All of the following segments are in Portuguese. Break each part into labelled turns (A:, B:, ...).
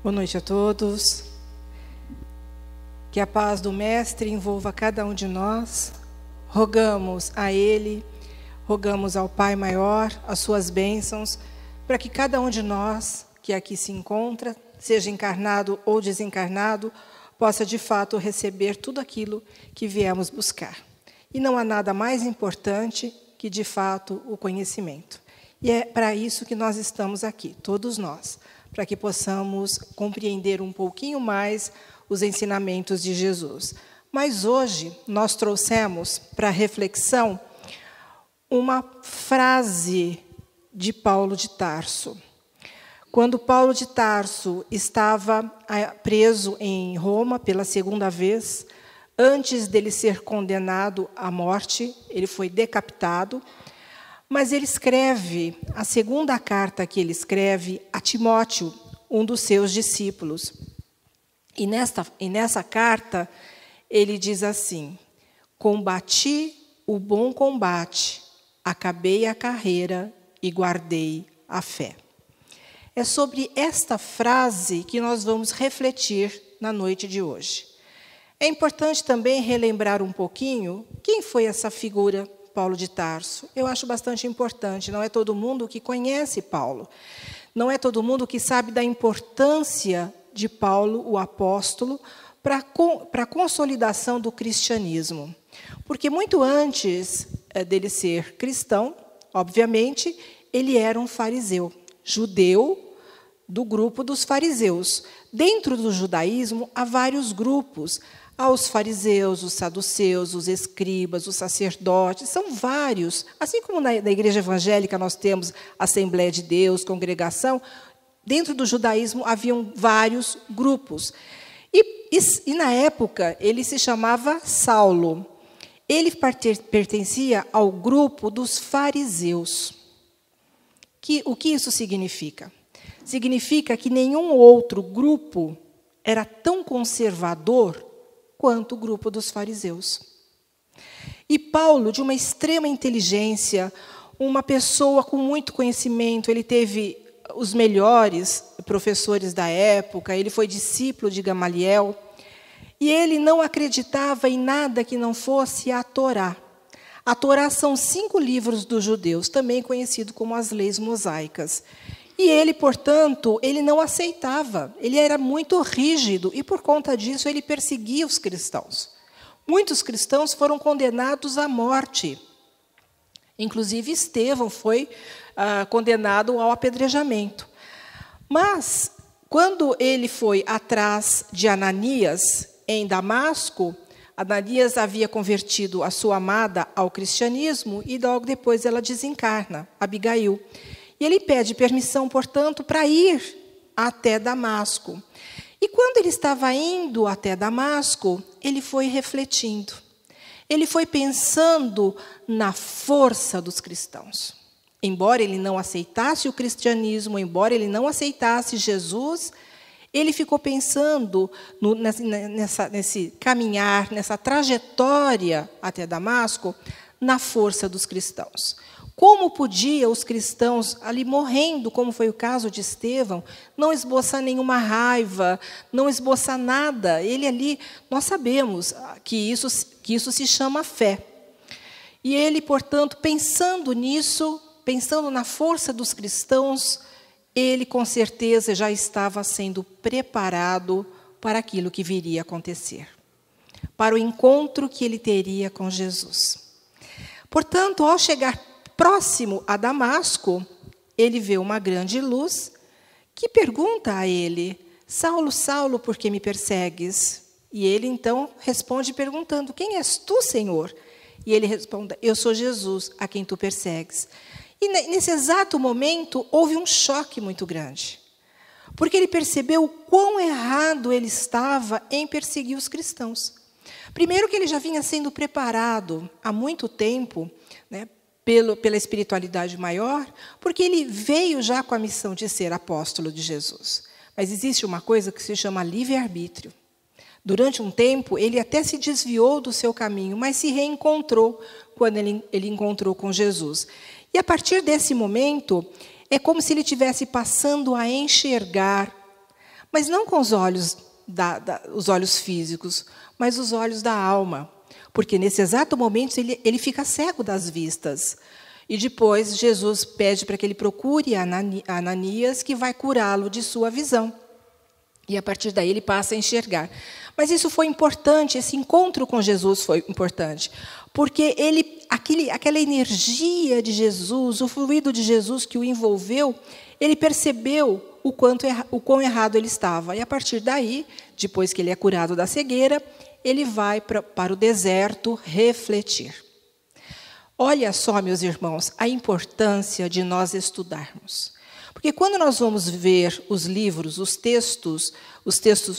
A: Boa noite a todos. Que a paz do Mestre envolva cada um de nós. Rogamos a Ele, rogamos ao Pai Maior, as suas bênçãos, para que cada um de nós que aqui se encontra, seja encarnado ou desencarnado, possa de fato receber tudo aquilo que viemos buscar. E não há nada mais importante que de fato o conhecimento. E é para isso que nós estamos aqui, todos nós, para que possamos compreender um pouquinho mais os ensinamentos de Jesus. Mas hoje nós trouxemos para reflexão uma frase de Paulo de Tarso. Quando Paulo de Tarso estava preso em Roma pela segunda vez, antes dele ser condenado à morte, ele foi decapitado, mas ele escreve, a segunda carta que ele escreve a Timóteo, um dos seus discípulos. E nessa carta, ele diz assim: combati o bom combate, acabei a carreira e guardei a fé. É sobre esta frase que nós vamos refletir na noite de hoje. É importante também relembrar um pouquinho quem foi essa figura Paulo de Tarso. Eu acho bastante importante, não é todo mundo que conhece Paulo. Não é todo mundo que sabe da importância de Paulo, o apóstolo, para a consolidação do cristianismo. Porque muito antes dele ser cristão, obviamente, ele era um fariseu, judeu do grupo dos fariseus. Dentro do judaísmo, há vários grupos. Há os fariseus, os saduceus, os escribas, os sacerdotes, são vários. Assim como na igreja evangélica nós temos Assembleia de Deus, congregação, dentro do judaísmo haviam vários grupos. E na época ele se chamava Saulo. Ele pertencia ao grupo dos fariseus. O que isso significa? Significa que nenhum outro grupo era tão conservador quanto o grupo dos fariseus. E Paulo, de uma extrema inteligência, uma pessoa com muito conhecimento, ele teve os melhores professores da época, ele foi discípulo de Gamaliel, e ele não acreditava em nada que não fosse a Torá. A Torá são 5 livros dos judeus, também conhecido como as leis mosaicas. E ele, portanto, ele não aceitava, ele era muito rígido, e por conta disso ele perseguia os cristãos. Muitos cristãos foram condenados à morte. Inclusive Estevão foi condenado ao apedrejamento. Mas, quando ele foi atrás de Ananias, em Damasco, Ananias havia convertido a sua amada ao cristianismo, e logo depois ela desencarna, Abigail. E ele pede permissão, portanto, para ir até Damasco. E quando ele estava indo até Damasco, ele foi refletindo. Ele foi pensando na força dos cristãos. Embora ele não aceitasse o cristianismo, embora ele não aceitasse Jesus, ele ficou pensando nesse caminhar, nessa trajetória até Damasco, na força dos cristãos. Como podia os cristãos, ali morrendo, como foi o caso de Estevão, não esboçar nenhuma raiva, não esboçar nada? Ele ali, nós sabemos que isso se chama fé. E ele, portanto, pensando nisso, pensando na força dos cristãos, ele com certeza já estava sendo preparado para aquilo que viria a acontecer, para o encontro que ele teria com Jesus. Portanto, ao chegar próximo a Damasco, ele vê uma grande luz que pergunta a ele: Saulo, Saulo, por que me persegues? E ele então responde perguntando: quem és tu, Senhor? E ele responde: eu sou Jesus, a quem tu persegues. E nesse exato momento houve um choque muito grande, porque ele percebeu o quão errado ele estava em perseguir os cristãos. Primeiro que ele já vinha sendo preparado há muito tempo, né, pela espiritualidade maior, porque ele veio já com a missão de ser apóstolo de Jesus. Mas existe uma coisa que se chama livre-arbítrio. Durante um tempo, ele até se desviou do seu caminho, mas se reencontrou quando ele encontrou com Jesus. E a partir desse momento, é como se ele estivesse passando a enxergar, Mas não com os olhos, os olhos físicos, mas os olhos da alma. Porque nesse exato momento ele fica cego das vistas. E depois Jesus pede para que ele procure Ananias, que vai curá-lo de sua visão. E a partir daí ele passa a enxergar. Mas isso foi importante, esse encontro com Jesus foi importante. Porque aquela energia de Jesus, o fluido de Jesus que o envolveu, ele percebeu o quão errado ele estava. E a partir daí, depois que ele é curado da cegueira, ele vai para o deserto refletir. Olha só, meus irmãos, a importância de nós estudarmos. Porque quando nós vamos ver os livros, os textos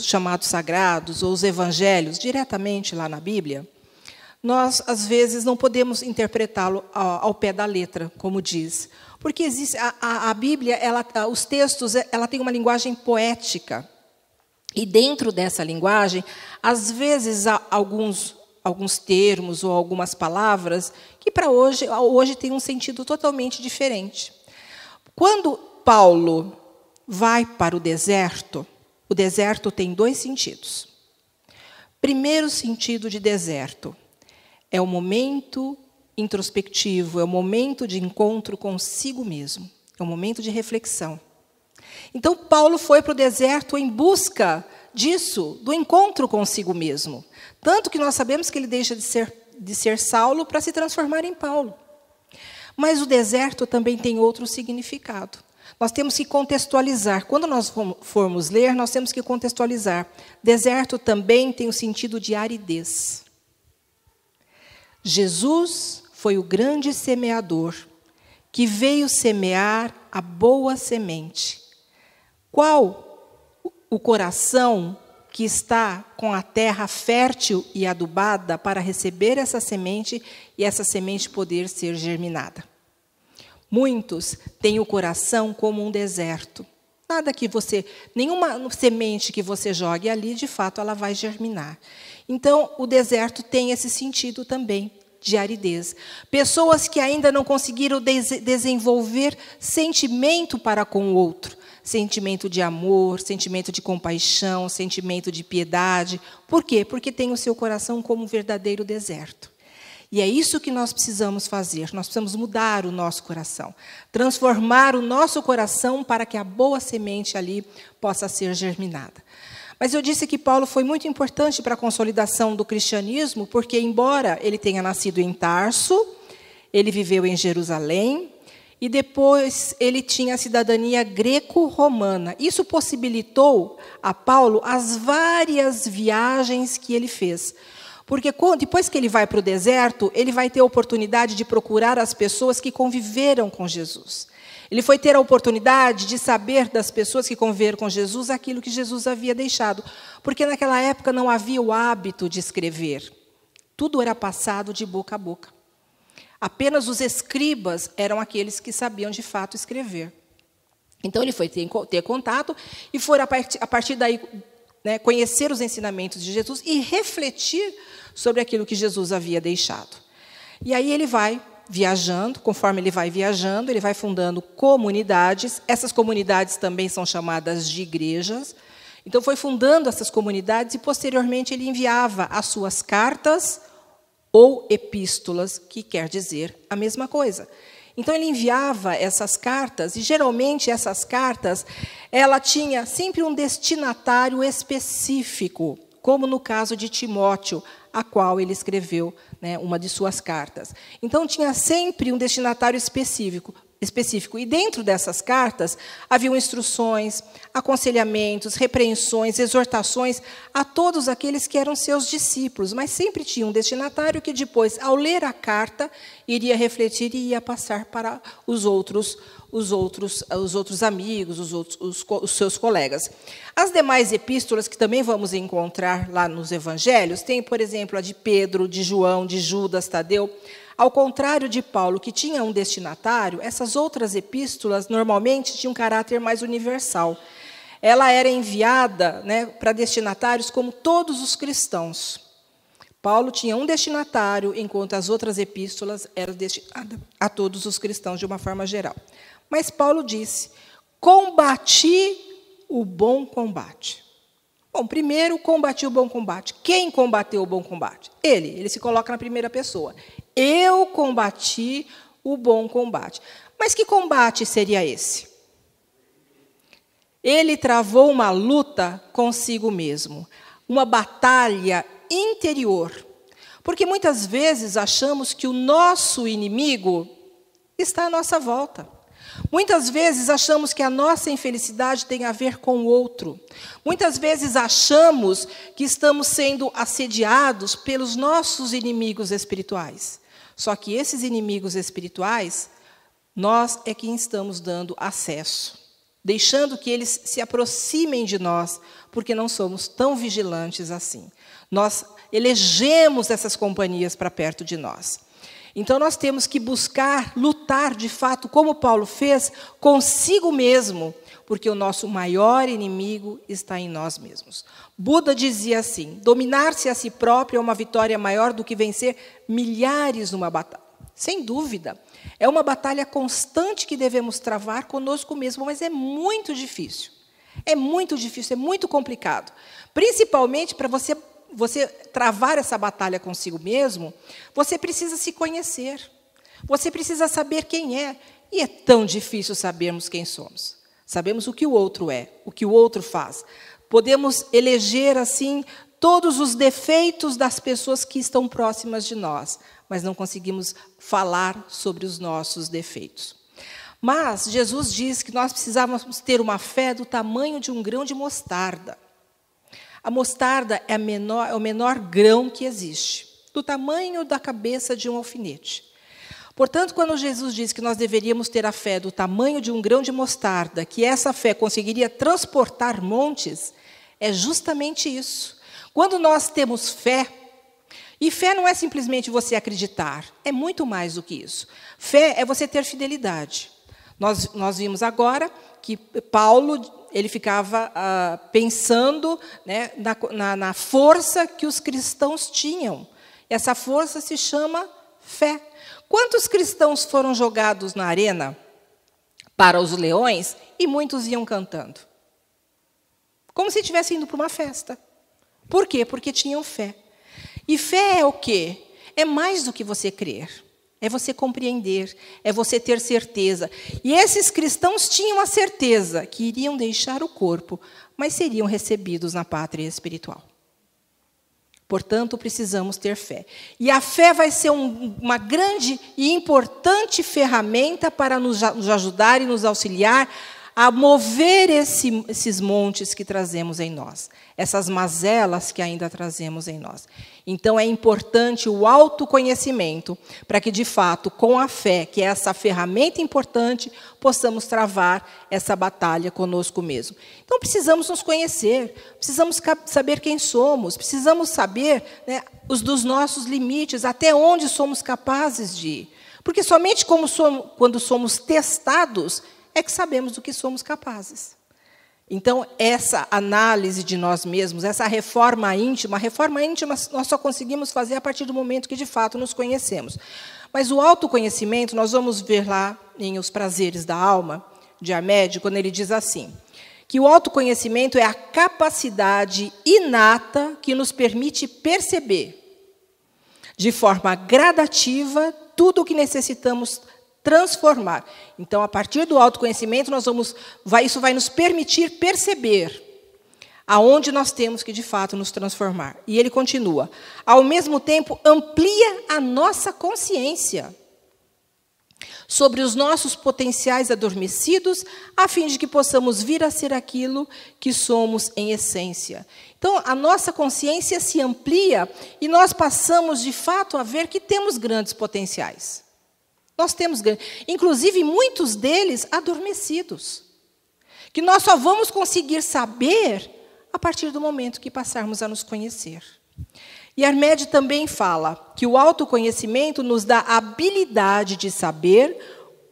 A: chamados sagrados, ou os evangelhos, diretamente lá na Bíblia, nós, às vezes, não podemos interpretá-lo ao pé da letra, como diz. Porque existe a Bíblia, os textos, ela tem uma linguagem poética. E dentro dessa linguagem, às vezes, há alguns termos ou algumas palavras que para hoje têm um sentido totalmente diferente. Quando Paulo vai para o deserto tem 2 sentidos. Primeiro sentido de deserto é o momento introspectivo, é o momento de encontro consigo mesmo, é o momento de reflexão. Então, Paulo foi para o deserto em busca disso, do encontro consigo mesmo. Tanto que nós sabemos que ele deixa de ser Saulo para se transformar em Paulo. Mas o deserto também tem outro significado. Nós temos que contextualizar. Quando nós formos ler, nós temos que contextualizar. Deserto também tem o sentido de aridez. Jesus foi o grande semeador que veio semear a boa semente. Qual o coração que está com a terra fértil e adubada para receber essa semente e essa semente poder ser germinada? Muitos têm o coração como um deserto. Nenhuma semente que você jogue ali, de fato, ela vai germinar. Então, o deserto tem esse sentido também, de aridez. Pessoas que ainda não conseguiram desenvolver sentimento para com o outro. Sentimento de amor, sentimento de compaixão, sentimento de piedade. Por quê? Porque tem o seu coração como um verdadeiro deserto. E é isso que nós precisamos fazer. Nós precisamos mudar o nosso coração. Transformar o nosso coração para que a boa semente ali possa ser germinada. Mas eu disse que Paulo foi muito importante para a consolidação do cristianismo, porque, embora ele tenha nascido em Tarso, ele viveu em Jerusalém, e depois ele tinha a cidadania greco-romana. Isso possibilitou a Paulo as várias viagens que ele fez. Porque depois que ele vai para o deserto, ele vai ter a oportunidade de procurar as pessoas que conviveram com Jesus. Ele foi ter a oportunidade de saber das pessoas que conviveram com Jesus aquilo que Jesus havia deixado. Porque naquela época não havia o hábito de escrever. Tudo era passado de boca a boca. Apenas os escribas eram aqueles que sabiam de fato escrever. Então ele foi ter contato e foi a partir daí, né, conhecer os ensinamentos de Jesus e refletir sobre aquilo que Jesus havia deixado. E aí ele vai viajando, conforme ele vai fundando comunidades. Essas comunidades também são chamadas de igrejas. Então foi fundando essas comunidades e posteriormente ele enviava as suas cartas ou epístolas, que quer dizer a mesma coisa. Então ele enviava essas cartas, e geralmente essas cartas, ela tinha sempre um destinatário específico, como no caso de Timóteo, a qual ele escreveu, né, uma de suas cartas. Então tinha sempre um destinatário específico. E dentro dessas cartas haviam instruções, aconselhamentos, repreensões, exortações a todos aqueles que eram seus discípulos, mas sempre tinha um destinatário que depois, ao ler a carta, iria refletir e ia passar para os outros amigos, os seus colegas. As demais epístolas, que também vamos encontrar lá nos evangelhos, tem, por exemplo, a de Pedro, de João, de Judas, Tadeu. Ao contrário de Paulo, que tinha um destinatário, essas outras epístolas normalmente tinham um caráter mais universal. Ela era enviada, né, para destinatários como todos os cristãos. Paulo tinha um destinatário, enquanto as outras epístolas eram destinadas a todos os cristãos de uma forma geral. Mas Paulo disse: combati o bom combate. Bom, primeiro, combati o bom combate. Quem combateu o bom combate? Ele se coloca na primeira pessoa. Eu combati o bom combate. Mas que combate seria esse? Ele travou uma luta consigo mesmo, uma batalha interior. Porque muitas vezes achamos que o nosso inimigo está à nossa volta. Muitas vezes achamos que a nossa infelicidade tem a ver com o outro. Muitas vezes achamos que estamos sendo assediados pelos nossos inimigos espirituais. Só que esses inimigos espirituais, nós é quem estamos dando acesso, deixando que eles se aproximem de nós, porque não somos tão vigilantes assim. Nós elegemos essas companhias para perto de nós. Então, nós temos que buscar, lutar, de fato, como Paulo fez, consigo mesmo, porque o nosso maior inimigo está em nós mesmos. Buda dizia assim, dominar-se a si próprio é uma vitória maior do que vencer milhares numa batalha. Sem dúvida, é uma batalha constante que devemos travar conosco mesmo, mas é muito difícil. É muito complicado. Principalmente para você travar essa batalha consigo mesmo, você precisa se conhecer. Você precisa saber quem é. E é tão difícil sabermos quem somos. Sabemos o que o outro é, o que o outro faz. Podemos eleger, assim, todos os defeitos das pessoas que estão próximas de nós, mas não conseguimos falar sobre os nossos defeitos. Mas Jesus diz que nós precisávamos ter uma fé do tamanho de um grão de mostarda. A mostarda é o menor grão que existe, do tamanho da cabeça de um alfinete. Portanto, quando Jesus diz que nós deveríamos ter a fé do tamanho de um grão de mostarda, que essa fé conseguiria transportar montes, é justamente isso. Quando nós temos fé, e fé não é simplesmente você acreditar, é muito mais do que isso. Fé é você ter fidelidade. Nós vimos agora que Paulo ele ficava pensando, né, na força que os cristãos tinham. Essa força se chama fé. Quantos cristãos foram jogados na arena para os leões e muitos iam cantando? Como se estivessem indo para uma festa. Por quê? Porque tinham fé. E fé é o quê? É mais do que você crer. É você compreender, é você ter certeza. E esses cristãos tinham a certeza que iriam deixar o corpo, mas seriam recebidos na pátria espiritual. Portanto, precisamos ter fé. E a fé vai ser uma grande e importante ferramenta para nos ajudar e nos auxiliar a mover esses montes que trazemos em nós, essas mazelas que ainda trazemos em nós. Então, é importante o autoconhecimento para que, de fato, com a fé, que é essa ferramenta importante, possamos travar essa batalha conosco mesmo. Então, precisamos nos conhecer, precisamos saber quem somos, precisamos saber, né, dos nossos limites, até onde somos capazes de ir. Porque somente quando somos testados é que sabemos do que somos capazes. Então, essa análise de nós mesmos, essa reforma íntima nós só conseguimos fazer a partir do momento que, de fato, nos conhecemos. Mas o autoconhecimento, nós vamos ver lá em Os Prazeres da Alma, de Hamed, quando ele diz assim, que o autoconhecimento é a capacidade inata que nos permite perceber, de forma gradativa, tudo o que necessitamos transformar. Então, a partir do autoconhecimento, isso vai nos permitir perceber aonde nós temos que, de fato, nos transformar. E ele continua. Ao mesmo tempo, amplia a nossa consciência sobre os nossos potenciais adormecidos, a fim de que possamos vir a ser aquilo que somos em essência. Então, a nossa consciência se amplia e nós passamos, de fato, a ver que temos grandes potenciais. Nós temos, inclusive, muitos deles adormecidos, que nós só vamos conseguir saber a partir do momento que passarmos a nos conhecer. E Hamed também fala que o autoconhecimento nos dá a habilidade de saber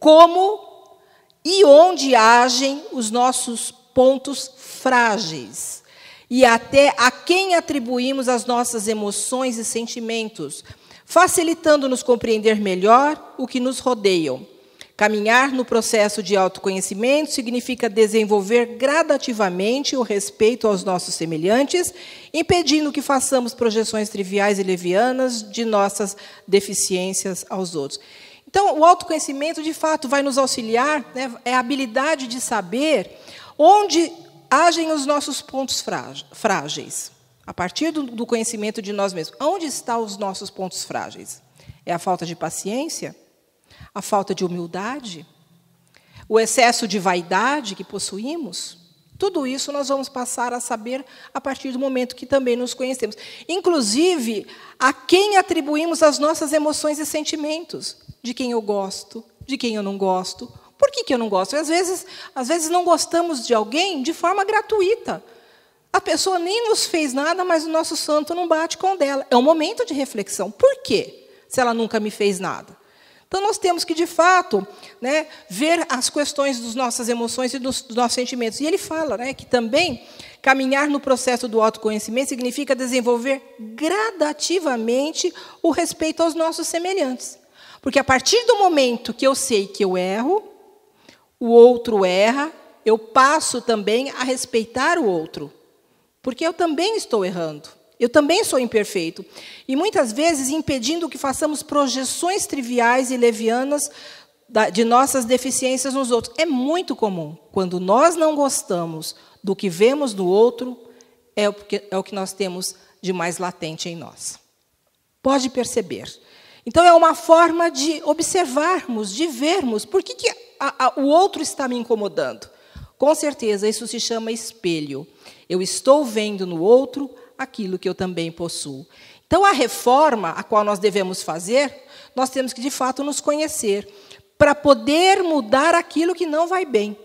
A: como e onde agem os nossos pontos frágeis, e até a quem atribuímos as nossas emoções e sentimentos, facilitando-nos compreender melhor o que nos rodeiam, Caminhar no processo de autoconhecimento significa desenvolver gradativamente o respeito aos nossos semelhantes, impedindo que façamos projeções triviais e levianas de nossas deficiências aos outros. Então, o autoconhecimento, de fato, vai nos auxiliar, né? É a habilidade de saber onde agem os nossos pontos frágeis. A partir do conhecimento de nós mesmos. Onde estão os nossos pontos frágeis? É a falta de paciência? A falta de humildade? O excesso de vaidade que possuímos? Tudo isso nós vamos passar a saber a partir do momento que também nos conhecemos. Inclusive, a quem atribuímos as nossas emoções e sentimentos. De quem eu gosto, de quem eu não gosto. Por que eu não gosto? Às vezes não gostamos de alguém de forma gratuita. A pessoa nem nos fez nada, mas o nosso santo não bate com o dela. É um momento de reflexão. Por quê? Se ela nunca me fez nada. Então, nós temos que, de fato, né, ver as questões das nossas emoções e dos nossos sentimentos. E ele fala, né, que também caminhar no processo do autoconhecimento significa desenvolver gradativamente o respeito aos nossos semelhantes. Porque, a partir do momento que eu sei que eu erro, o outro erra, eu passo também a respeitar o outro. Porque eu também estou errando. Eu também sou imperfeito. E, muitas vezes, impedindo que façamos projeções triviais e levianas de nossas deficiências nos outros. É muito comum. Quando nós não gostamos do que vemos no outro, é o que nós temos de mais latente em nós. Pode perceber. Então, é uma forma de observarmos, de vermos por que o outro está me incomodando. Com certeza, isso se chama espelho. Eu estou vendo no outro aquilo que eu também possuo. Então, a reforma a qual nós devemos fazer, nós temos que, de fato, nos conhecer, para poder mudar aquilo que não vai bem.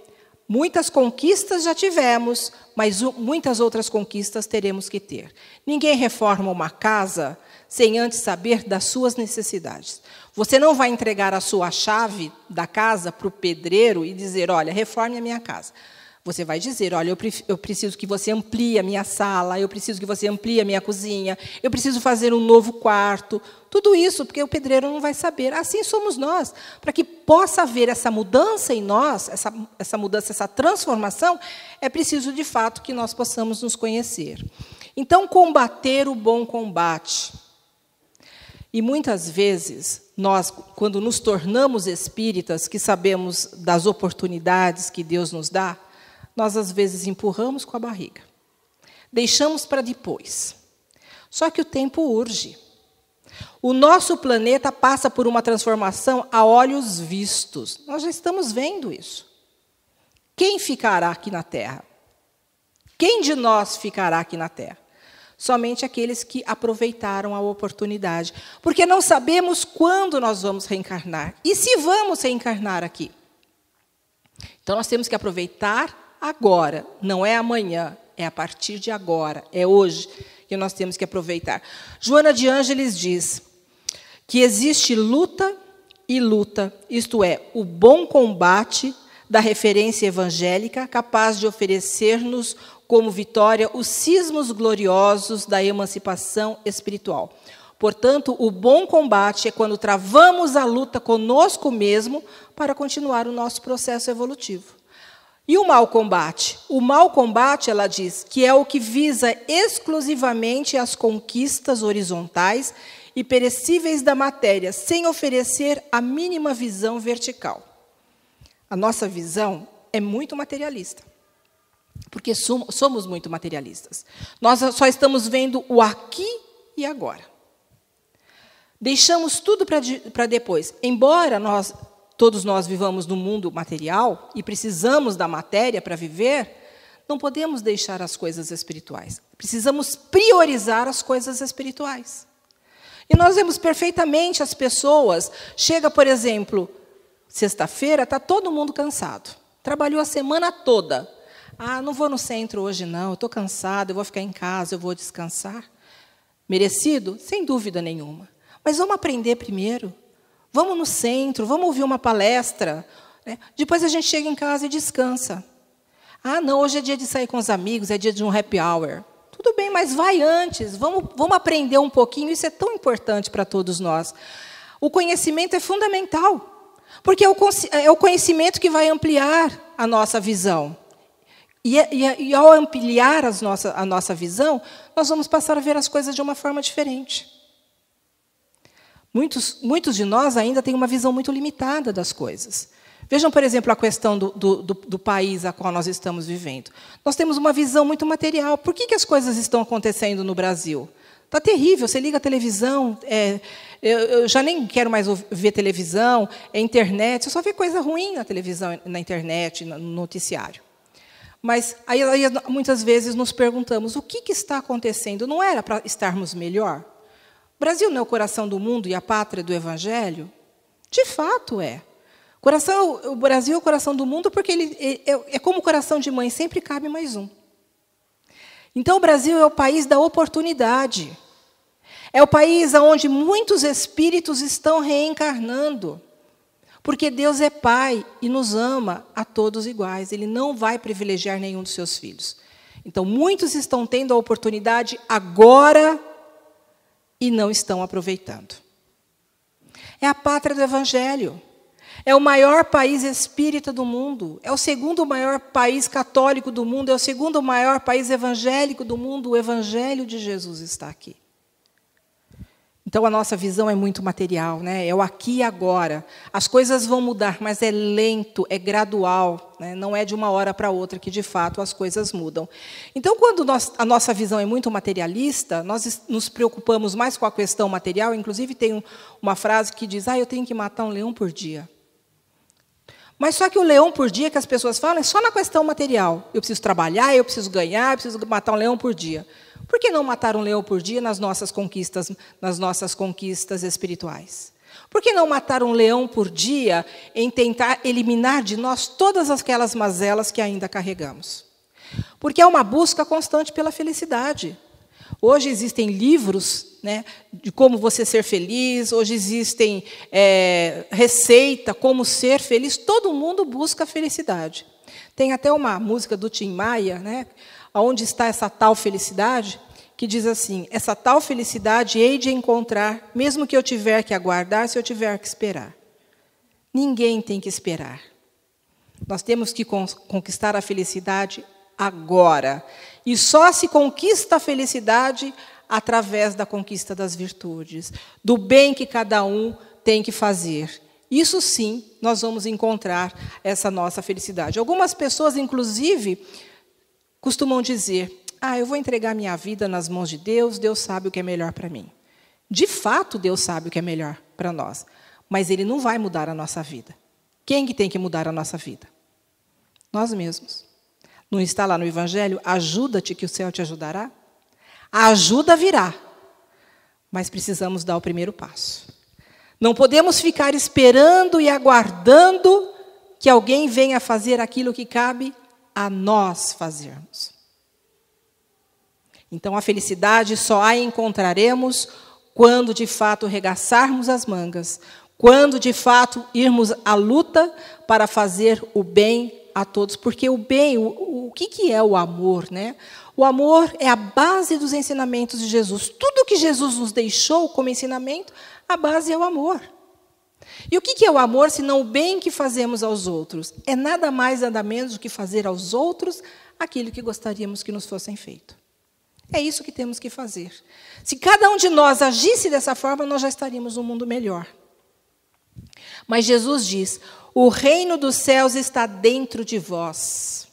A: Muitas conquistas já tivemos, mas muitas outras conquistas teremos que ter. Ninguém reforma uma casa sem antes saber das suas necessidades. Você não vai entregar a sua chave da casa para o pedreiro e dizer, olha, reforme a minha casa. Você vai dizer, olha, eu preciso que você amplie a minha sala, eu preciso que você amplie a minha cozinha, eu preciso fazer um novo quarto. Tudo isso, porque o pedreiro não vai saber. Assim somos nós. Para que possa haver essa mudança em nós, essa mudança, essa transformação, é preciso, de fato, que nós possamos nos conhecer. Então, combater o bom combate. E, muitas vezes, nós, quando nos tornamos espíritas, que sabemos das oportunidades que Deus nos dá, nós, às vezes, empurramos com a barriga. Deixamos para depois. Só que o tempo urge. O nosso planeta passa por uma transformação a olhos vistos. Nós já estamos vendo isso. Quem ficará aqui na Terra? Quem de nós ficará aqui na Terra? Somente aqueles que aproveitaram a oportunidade. Porque não sabemos quando nós vamos reencarnar. E se vamos reencarnar aqui? Então, nós temos que aproveitar agora, não é amanhã, é a partir de agora, é hoje que nós temos que aproveitar. Joana de Ângeles diz que existe luta e luta, isto é, o bom combate da referência evangélica, capaz de oferecer-nos como vitória os cismos gloriosos da emancipação espiritual. Portanto, o bom combate é quando travamos a luta conosco mesmo para continuar o nosso processo evolutivo. E o mau combate? O mau combate, ela diz, que é o que visa exclusivamente as conquistas horizontais e perecíveis da matéria, sem oferecer a mínima visão vertical. A nossa visão é muito materialista, porque somos muito materialistas. Nós só estamos vendo o aqui e agora. Deixamos tudo para depois. Embora todos nós vivamos no mundo material e precisamos da matéria para viver, não podemos deixar as coisas espirituais. Precisamos priorizar as coisas espirituais. E nós vemos perfeitamente as pessoas. Chega, por exemplo, sexta-feira, está todo mundo cansado. Trabalhou a semana toda. Ah, não vou no centro hoje, não. Eu estou cansado, eu vou ficar em casa, eu vou descansar. Merecido? Sem dúvida nenhuma. Mas vamos aprender primeiro. Vamos no centro, vamos ouvir uma palestra. Né? Depois a gente chega em casa e descansa. Ah, não, hoje é dia de sair com os amigos, é dia de um happy hour. Tudo bem, mas vai antes. Vamos aprender um pouquinho. Isso é tão importante para todos nós. O conhecimento é fundamental. Porque é o conhecimento que vai ampliar a nossa visão. E ao ampliar a nossa visão, nós vamos passar a ver as coisas de uma forma diferente. Muitos de nós ainda têm uma visão muito limitada das coisas. Vejam, por exemplo, a questão do país a qual nós estamos vivendo. Nós temos uma visão muito material. Por que as coisas estão acontecendo no Brasil? Está terrível, você liga a televisão, eu já nem quero mais ver televisão, internet, você só vê coisa ruim na televisão, na internet, no noticiário. Mas aí muitas vezes nos perguntamos, o que está acontecendo? Não era para estarmos melhor? O Brasil não é o coração do mundo e a pátria do Evangelho? De fato é. O Brasil é o coração do mundo porque ele é como o coração de mãe, sempre cabe mais um. Então, o Brasil é o país da oportunidade. É o país onde muitos espíritos estão reencarnando. Porque Deus é Pai e nos ama a todos iguais. Ele não vai privilegiar nenhum dos seus filhos. Então, muitos estão tendo a oportunidade agora e não estão aproveitando. É a pátria do Evangelho. É o maior país espírita do mundo. É o segundo maior país católico do mundo. É o segundo maior país evangélico do mundo. O Evangelho de Jesus está aqui. Então, a nossa visão é muito material, né? É o aqui e agora. As coisas vão mudar, mas é lento, é gradual, né? Não é de uma hora para outra que, de fato, as coisas mudam. Então, quando a nossa visão é muito materialista, nós nos preocupamos mais com a questão material. Inclusive, tem uma frase que diz, eu tenho que matar um leão por dia. Mas só que o leão por dia que as pessoas falam é só na questão material. Eu preciso trabalhar, eu preciso ganhar, eu preciso matar um leão por dia. Por que não matar um leão por dia nas nossas conquistas espirituais? Por que não matar um leão por dia em tentar eliminar de nós todas aquelas mazelas que ainda carregamos? Porque é uma busca constante pela felicidade. Hoje existem livros, né, de como você ser feliz, hoje existem receita, como ser feliz, todo mundo busca a felicidade. Tem até uma música do Tim Maia, né, onde está essa tal felicidade, que diz assim, essa tal felicidade hei de encontrar, mesmo que eu tiver que aguardar, se eu tiver que esperar. Ninguém tem que esperar. Nós temos que conquistar a felicidade agora. E só se conquista a felicidade através da conquista das virtudes, do bem que cada um tem que fazer. Isso sim, nós vamos encontrar essa nossa felicidade. Algumas pessoas, inclusive, costumam dizer, eu vou entregar minha vida nas mãos de Deus, Deus sabe o que é melhor para mim. De fato, Deus sabe o que é melhor para nós, mas Ele não vai mudar a nossa vida. Quem que tem que mudar a nossa vida? Nós mesmos. Não está lá no Evangelho? Ajuda-te que o céu te ajudará? A ajuda virá, mas precisamos dar o primeiro passo. Não podemos ficar esperando e aguardando que alguém venha fazer aquilo que cabe a nós fazermos. Então, a felicidade só a encontraremos quando, de fato, regaçarmos as mangas, quando, de fato, irmos à luta para fazer o bem a todos. Porque o bem, o que é o amor, né? O amor é a base dos ensinamentos de Jesus. Tudo que Jesus nos deixou como ensinamento, a base é o amor. E o que é o amor, senão o bem que fazemos aos outros? É nada mais, nada menos do que fazer aos outros aquilo que gostaríamos que nos fossem feito. É isso que temos que fazer. Se cada um de nós agisse dessa forma, nós já estaríamos num mundo melhor. Mas Jesus diz, o reino dos céus está dentro de vós.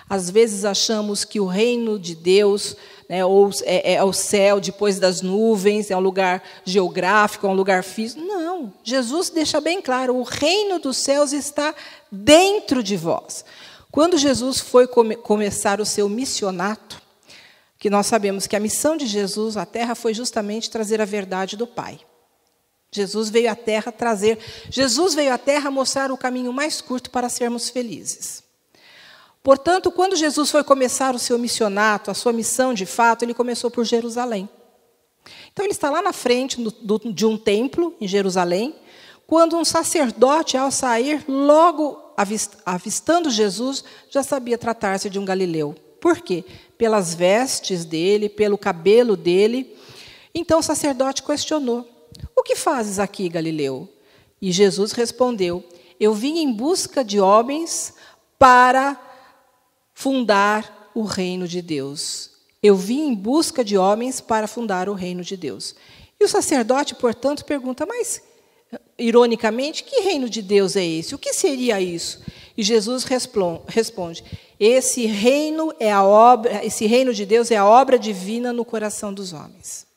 A: Às vezes achamos que o reino de Deus, né, é o céu depois das nuvens, é um lugar geográfico, é um lugar físico. Não, Jesus deixa bem claro, o reino dos céus está dentro de vós. Quando Jesus foi começar o seu missionato, que nós sabemos que a missão de Jesus à Terra foi justamente trazer a verdade do Pai. Jesus veio à Terra mostrar o caminho mais curto para sermos felizes. Portanto, quando Jesus foi começar o seu missionato, a sua missão de fato, ele começou por Jerusalém. Então, ele está lá na frente de um templo, em Jerusalém, quando um sacerdote, ao sair, logo avistando Jesus, já sabia tratar-se de um galileu. Por quê? Pelas vestes dele, pelo cabelo dele. Então, o sacerdote questionou, o que fazes aqui, Galileu? E Jesus respondeu: eu vim em busca de homens para fundar o reino de Deus. Eu vim em busca de homens para fundar o reino de Deus. E o sacerdote, portanto, pergunta, mas, ironicamente, que reino de Deus é esse? O que seria isso? E Jesus responde, esse reino de Deus é a obra divina no coração dos homens.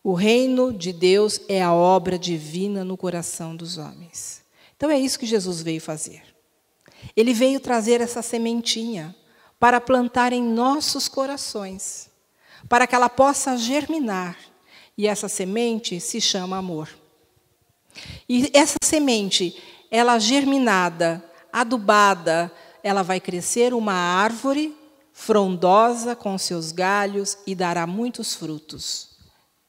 A: O reino de Deus é a obra divina no coração dos homens. Então é isso que Jesus veio fazer. Ele veio trazer essa sementinha para plantar em nossos corações, para que ela possa germinar. E essa semente se chama amor. E essa semente, ela germinada, adubada, ela vai crescer uma árvore frondosa com seus galhos e dará muitos frutos.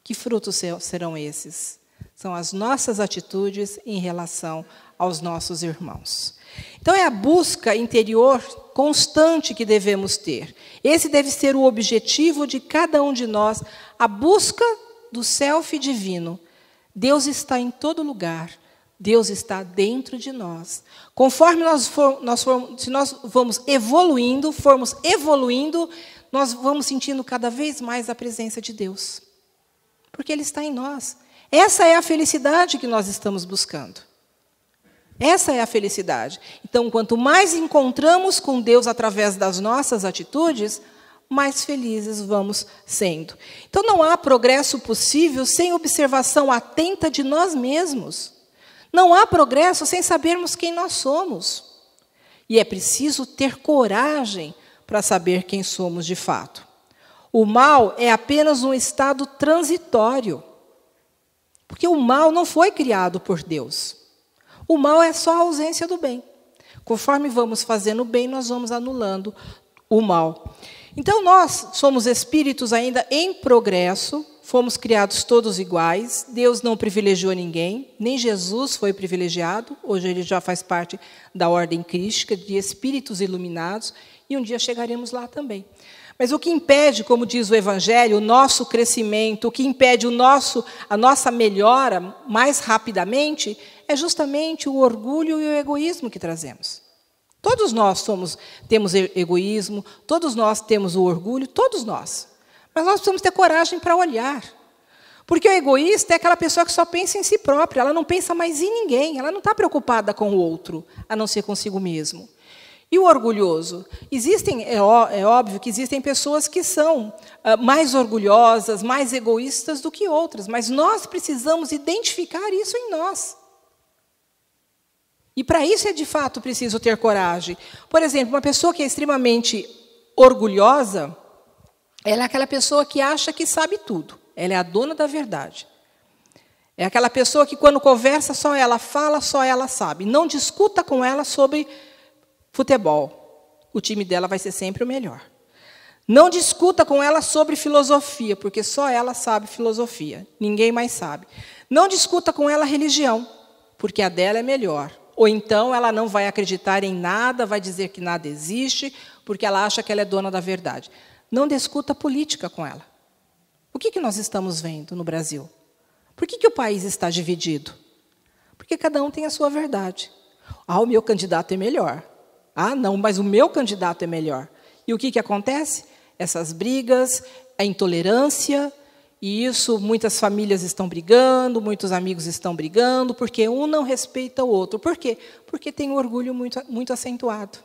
A: Que frutos serão esses? São as nossas atitudes em relação aos nossos irmãos. Então, é a busca interior constante que devemos ter. Esse deve ser o objetivo de cada um de nós, a busca do self divino. Deus está em todo lugar. Deus está dentro de nós. Conforme se nós formos evoluindo, nós vamos sentindo cada vez mais a presença de Deus. Porque Ele está em nós. Essa é a felicidade que nós estamos buscando. Essa é a felicidade. Então, quanto mais encontramos com Deus através das nossas atitudes, mais felizes vamos sendo. Então, não há progresso possível sem observação atenta de nós mesmos. Não há progresso sem sabermos quem nós somos. E é preciso ter coragem para saber quem somos de fato. O mal é apenas um estado transitório. Porque o mal não foi criado por Deus. O mal é só a ausência do bem. Conforme vamos fazendo o bem, nós vamos anulando o mal. Então, nós somos espíritos ainda em progresso, fomos criados todos iguais, Deus não privilegiou ninguém, nem Jesus foi privilegiado, hoje ele já faz parte da ordem crística, de espíritos iluminados, e um dia chegaremos lá também. Mas o que impede, como diz o Evangelho, o nosso crescimento, o que impede a nossa melhora mais rapidamente, é justamente o orgulho e o egoísmo que trazemos. Todos nós temos egoísmo, todos nós temos o orgulho, todos nós. Mas nós precisamos ter coragem para olhar. Porque o egoísta é aquela pessoa que só pensa em si própria, ela não pensa mais em ninguém, ela não está preocupada com o outro, a não ser consigo mesmo. E o orgulhoso? É óbvio que existem pessoas que são mais orgulhosas, mais egoístas do que outras, mas nós precisamos identificar isso em nós. E para isso é de fato preciso ter coragem. Por exemplo, uma pessoa que é extremamente orgulhosa, ela é aquela pessoa que acha que sabe tudo. Ela é a dona da verdade. É aquela pessoa que quando conversa, só ela fala, só ela sabe. Não discuta com ela sobre futebol. O time dela vai ser sempre o melhor. Não discuta com ela sobre filosofia, porque só ela sabe filosofia. Ninguém mais sabe. Não discuta com ela religião, porque a dela é melhor. Ou então ela não vai acreditar em nada, vai dizer que nada existe, porque ela acha que ela é dona da verdade. Não discuta política com ela. O que nós estamos vendo no Brasil? Por que o país está dividido? Porque cada um tem a sua verdade. O meu candidato é melhor. Não, mas o meu candidato é melhor. E o que acontece? Essas brigas, a intolerância, e isso muitas famílias estão brigando, muitos amigos estão brigando, porque um não respeita o outro. Por quê? Porque tem um orgulho muito acentuado.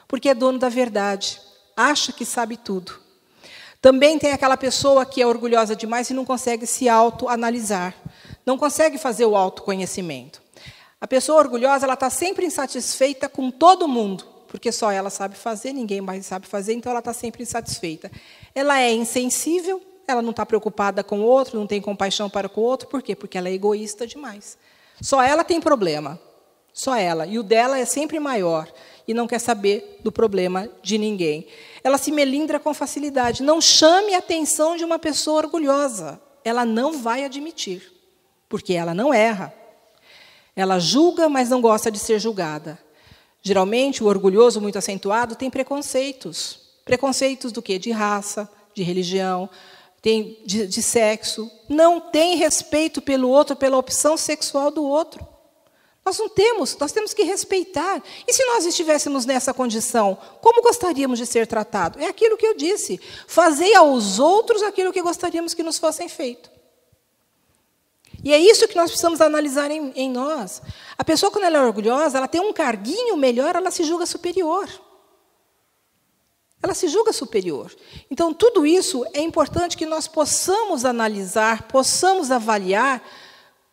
A: Porque é dono da verdade, acha que sabe tudo. Também tem aquela pessoa que é orgulhosa demais e não consegue se autoanalisar, não consegue fazer o autoconhecimento. A pessoa orgulhosa, ela está sempre insatisfeita com todo mundo, porque só ela sabe fazer, ninguém mais sabe fazer, então ela está sempre insatisfeita. Ela é insensível, ela não está preocupada com o outro, não tem compaixão para com o outro. Por quê? Porque ela é egoísta demais. Só ela tem problema, só ela. E o dela é sempre maior, e não quer saber do problema de ninguém. Ela se melindra com facilidade. Não chame a atenção de uma pessoa orgulhosa. Ela não vai admitir, porque ela não erra. Ela julga, mas não gosta de ser julgada. Geralmente, o orgulhoso muito acentuado tem preconceitos. Preconceitos do quê? De raça, de religião. de sexo, não tem respeito pelo outro, pela opção sexual do outro. Nós não temos, nós temos que respeitar. E se nós estivéssemos nessa condição, como gostaríamos de ser tratados? É aquilo que eu disse. Fazei aos outros aquilo que gostaríamos que nos fossem feito. E é isso que nós precisamos analisar em nós. A pessoa, quando ela é orgulhosa, ela tem um carguinho melhor, ela se julga superior. Ela se julga superior. Então, tudo isso é importante que nós possamos analisar, possamos avaliar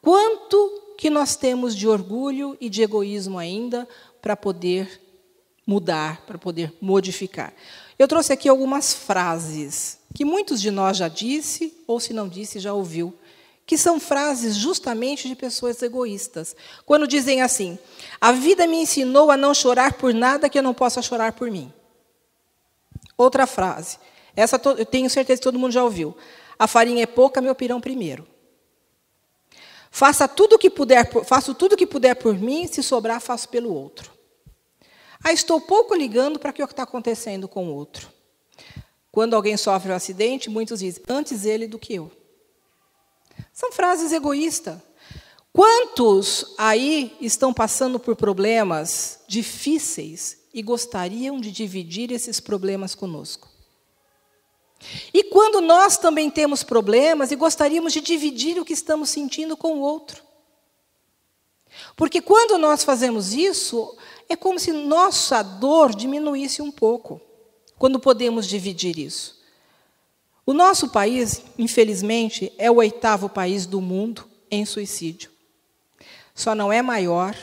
A: quanto que nós temos de orgulho e de egoísmo ainda para poder mudar, para poder modificar. Eu trouxe aqui algumas frases que muitos de nós já disse, ou se não disse, já ouviu, que são frases justamente de pessoas egoístas. Quando dizem assim: a vida me ensinou a não chorar por nada que eu não possa chorar por mim. Outra frase, essa eu tenho certeza que todo mundo já ouviu. A farinha é pouca, meu pirão primeiro. Faço tudo o que puder por mim, se sobrar, faço pelo outro. Estou pouco ligando para o que está acontecendo com o outro. Quando alguém sofre um acidente, muitos dizem, antes ele do que eu. São frases egoístas. Quantos aí estão passando por problemas difíceis e gostariam de dividir esses problemas conosco? E quando nós também temos problemas e gostaríamos de dividir o que estamos sentindo com o outro? Porque quando nós fazemos isso, é como se nossa dor diminuísse um pouco, quando podemos dividir isso. O nosso país, infelizmente, é o 8º país do mundo em suicídio. Só não é maior.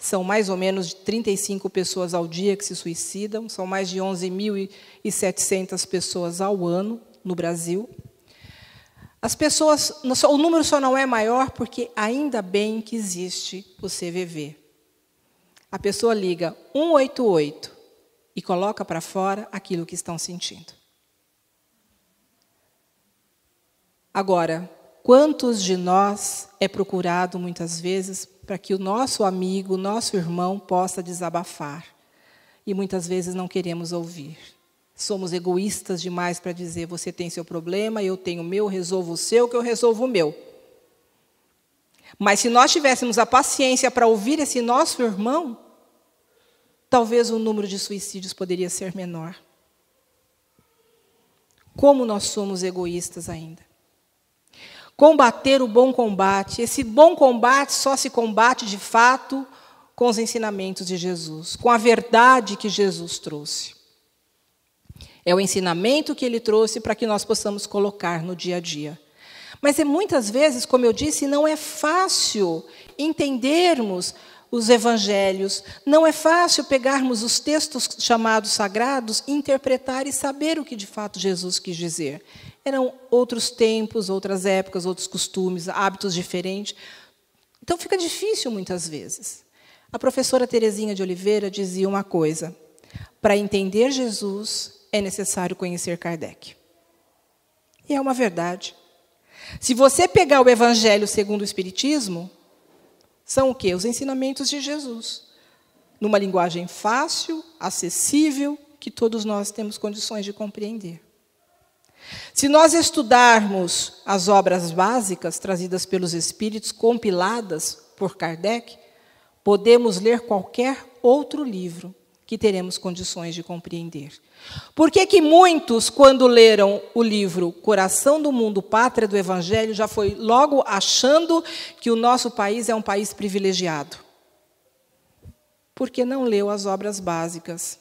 A: São mais ou menos 35 pessoas ao dia que se suicidam, são mais de 11.700 pessoas ao ano no Brasil. O número só não é maior porque ainda bem que existe o CVV. A pessoa liga 188 e coloca para fora aquilo que estão sentindo. Agora, quantos de nós é procurado muitas vezes para que o nosso amigo, o nosso irmão possa desabafar? E muitas vezes não queremos ouvir. Somos egoístas demais para dizer, você tem seu problema, eu tenho o meu, resolvo o seu, que eu resolvo o meu. Mas se nós tivéssemos a paciência para ouvir esse nosso irmão, talvez o número de suicídios poderia ser menor. Como nós somos egoístas ainda. Combater o bom combate. Esse bom combate só se combate, de fato, com os ensinamentos de Jesus, com a verdade que Jesus trouxe. É o ensinamento que ele trouxe para que nós possamos colocar no dia a dia. Mas muitas vezes, como eu disse, não é fácil entendermos os evangelhos, não é fácil pegarmos os textos chamados sagrados, interpretar e saber o que de fato Jesus quis dizer. Eram outros tempos, outras épocas, outros costumes, hábitos diferentes. Então fica difícil muitas vezes. A professora Terezinha de Oliveira dizia uma coisa: para entender Jesus é necessário conhecer Kardec. E é uma verdade. Se você pegar o Evangelho segundo o Espiritismo, são o quê? Os ensinamentos de Jesus. Numa linguagem fácil, acessível, que todos nós temos condições de compreender. Se nós estudarmos as obras básicas trazidas pelos Espíritos, compiladas por Kardec, podemos ler qualquer outro livro que teremos condições de compreender. Por que muitos, quando leram o livro Coração do Mundo, Pátria do Evangelho, já foi logo achando que o nosso país é um país privilegiado? Porque não leu as obras básicas.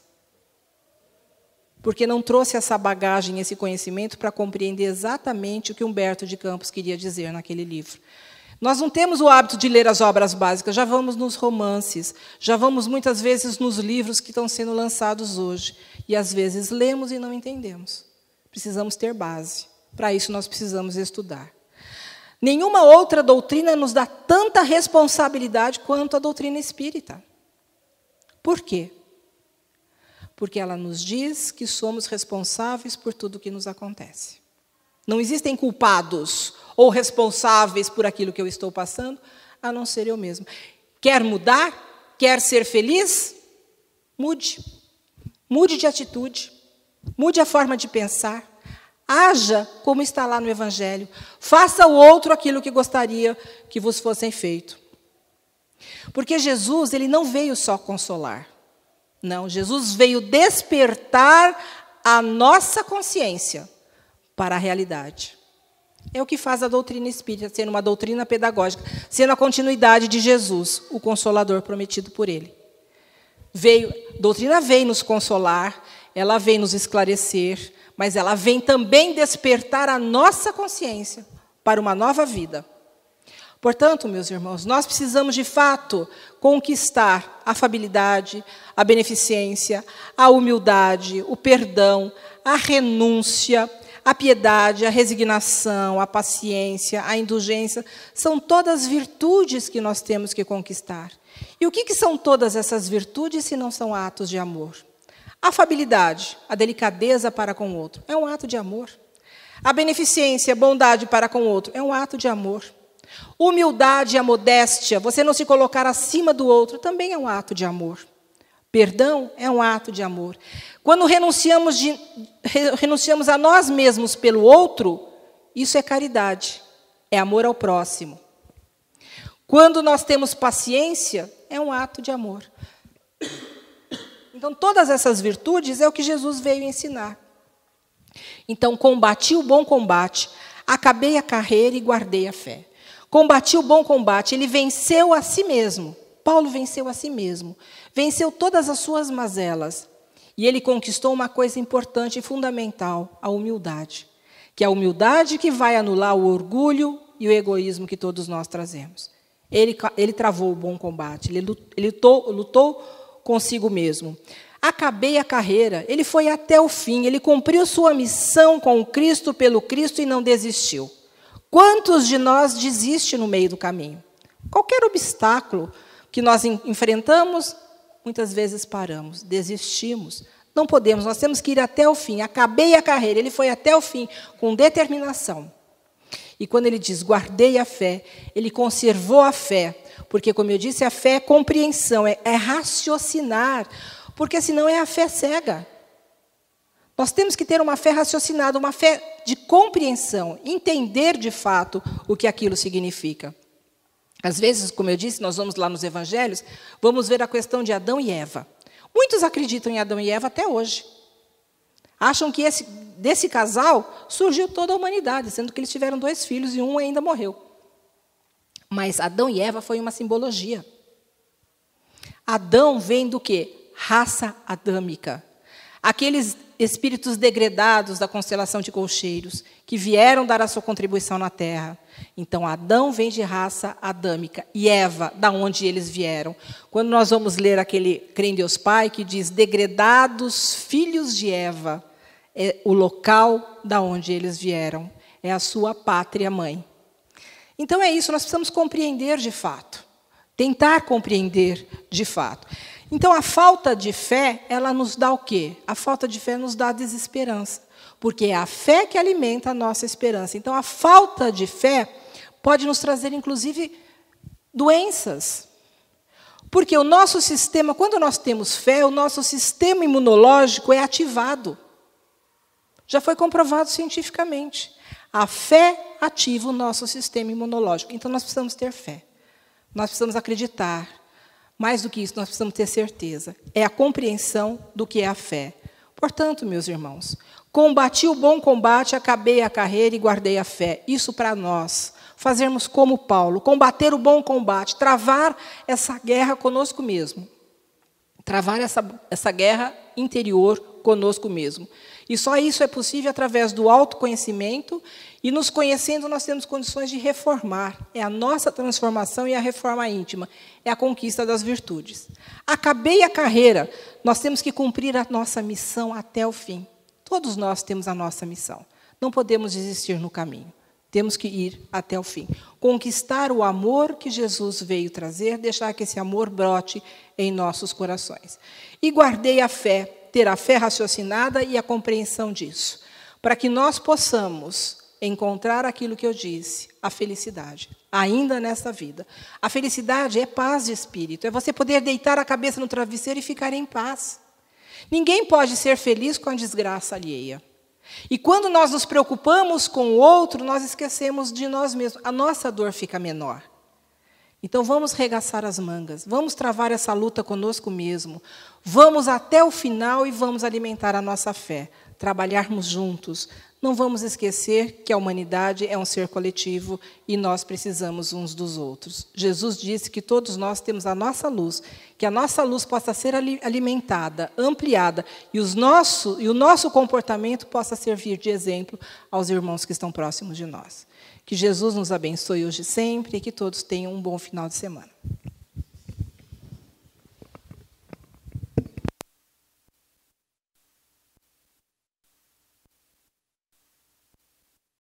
A: Porque não trouxe essa bagagem, esse conhecimento para compreender exatamente o que Humberto de Campos queria dizer naquele livro. Nós não temos o hábito de ler as obras básicas, já vamos nos romances, já vamos muitas vezes nos livros que estão sendo lançados hoje. E às vezes lemos e não entendemos. Precisamos ter base. Para isso nós precisamos estudar. Nenhuma outra doutrina nos dá tanta responsabilidade quanto a doutrina espírita. Por quê? Porque ela nos diz que somos responsáveis por tudo o que nos acontece. Não existem culpados ou responsáveis por aquilo que eu estou passando, a não ser eu mesmo. Quer mudar? Quer ser feliz? Mude. Mude de atitude. Mude a forma de pensar. Haja como está lá no Evangelho. Faça ao outro aquilo que gostaria que vos fossem feito. Porque Jesus, ele não veio só consolar. Não, Jesus veio despertar a nossa consciência para a realidade. É o que faz a doutrina espírita, sendo uma doutrina pedagógica, sendo a continuidade de Jesus, o Consolador prometido por Ele. A doutrina veio nos consolar, ela vem nos esclarecer, mas ela vem também despertar a nossa consciência para uma nova vida. Portanto, meus irmãos, nós precisamos, de fato, conquistar a afabilidade, a beneficência, a humildade, o perdão, a renúncia, a piedade, a resignação, a paciência, a indulgência. São todas virtudes que nós temos que conquistar. E o que são todas essas virtudes se não são atos de amor? A afabilidade, a delicadeza para com o outro, é um ato de amor. A beneficência, a bondade para com o outro, é um ato de amor. Humildade, a modéstia, você não se colocar acima do outro, também é um ato de amor. Perdão é um ato de amor. Quando renunciamos a nós mesmos pelo outro, isso é caridade, é amor ao próximo. Quando nós temos paciência, é um ato de amor. Então, todas essas virtudes é o que Jesus veio ensinar. Então, combati o bom combate, acabei a carreira e guardei a fé. Combati o bom combate, ele venceu a si mesmo. Paulo venceu a si mesmo. Venceu todas as suas mazelas. E ele conquistou uma coisa importante e fundamental, a humildade. Que é a humildade que vai anular o orgulho e o egoísmo que todos nós trazemos. Ele travou o bom combate, ele lutou consigo mesmo. Acabei a carreira, ele foi até o fim, ele cumpriu sua missão com o Cristo, pelo Cristo, e não desistiu. Quantos de nós desistem no meio do caminho? Qualquer obstáculo que nós enfrentamos, muitas vezes paramos, desistimos. Não podemos, nós temos que ir até o fim. Acabei a carreira, ele foi até o fim, com determinação. E quando ele diz, guardei a fé, ele conservou a fé. Porque, como eu disse, a fé é compreensão, é raciocinar. Porque, senão, é a fé cega. Nós temos que ter uma fé raciocinada, uma fé de compreensão, entender, de fato, o que aquilo significa. Às vezes, como eu disse, nós vamos lá nos evangelhos, vamos ver a questão de Adão e Eva. Muitos acreditam em Adão e Eva até hoje. Acham que desse casal surgiu toda a humanidade, sendo que eles tiveram 2 filhos e um ainda morreu. Mas Adão e Eva foi uma simbologia. Adão vem do quê? Raça adâmica. Aqueles espíritos degredados da constelação de Colcheiros, que vieram dar a sua contribuição na Terra. Então, Adão vem de raça adâmica. E Eva, da onde eles vieram? Quando nós vamos ler aquele Crê em Deus Pai, que diz, degredados filhos de Eva, é o local da onde eles vieram. É a sua pátria mãe. Então, é isso, nós precisamos compreender de fato. Tentar compreender de fato. Então, a falta de fé, ela nos dá o quê? A falta de fé nos dá desesperança. Porque é a fé que alimenta a nossa esperança. Então, a falta de fé pode nos trazer, inclusive, doenças. Porque o nosso sistema, quando nós temos fé, o nosso sistema imunológico é ativado. Já foi comprovado cientificamente. A fé ativa o nosso sistema imunológico. Então, nós precisamos ter fé. Nós precisamos acreditar. Mais do que isso, nós precisamos ter certeza. É a compreensão do que é a fé. Portanto, meus irmãos, combati o bom combate, acabei a carreira e guardei a fé. Isso para nós. Fazermos como Paulo. Combater o bom combate. Travar essa guerra conosco mesmo. Travar essa guerra interior conosco mesmo. E só isso é possível através do autoconhecimento, e nos conhecendo nós temos condições de reformar. É a nossa transformação e a reforma íntima. É a conquista das virtudes. Acabei a carreira, nós temos que cumprir a nossa missão até o fim. Todos nós temos a nossa missão. Não podemos desistir no caminho. Temos que ir até o fim. Conquistar o amor que Jesus veio trazer, deixar que esse amor brote em nossos corações. E guardei a fé, ter a fé raciocinada e a compreensão disso, para que nós possamos encontrar aquilo que eu disse, a felicidade, ainda nesta vida. A felicidade é paz de espírito, é você poder deitar a cabeça no travesseiro e ficar em paz. Ninguém pode ser feliz com a desgraça alheia. E quando nós nos preocupamos com o outro, nós esquecemos de nós mesmos. A nossa dor fica menor. Então vamos regaçar as mangas, vamos travar essa luta conosco mesmo, vamos até o final e vamos alimentar a nossa fé, trabalharmos juntos. Não vamos esquecer que a humanidade é um ser coletivo e nós precisamos uns dos outros. Jesus disse que todos nós temos a nossa luz, que a nossa luz possa ser alimentada, ampliada, e o nosso comportamento possa servir de exemplo aos irmãos que estão próximos de nós. Que Jesus nos abençoe hoje e sempre e que todos tenham um bom final de semana.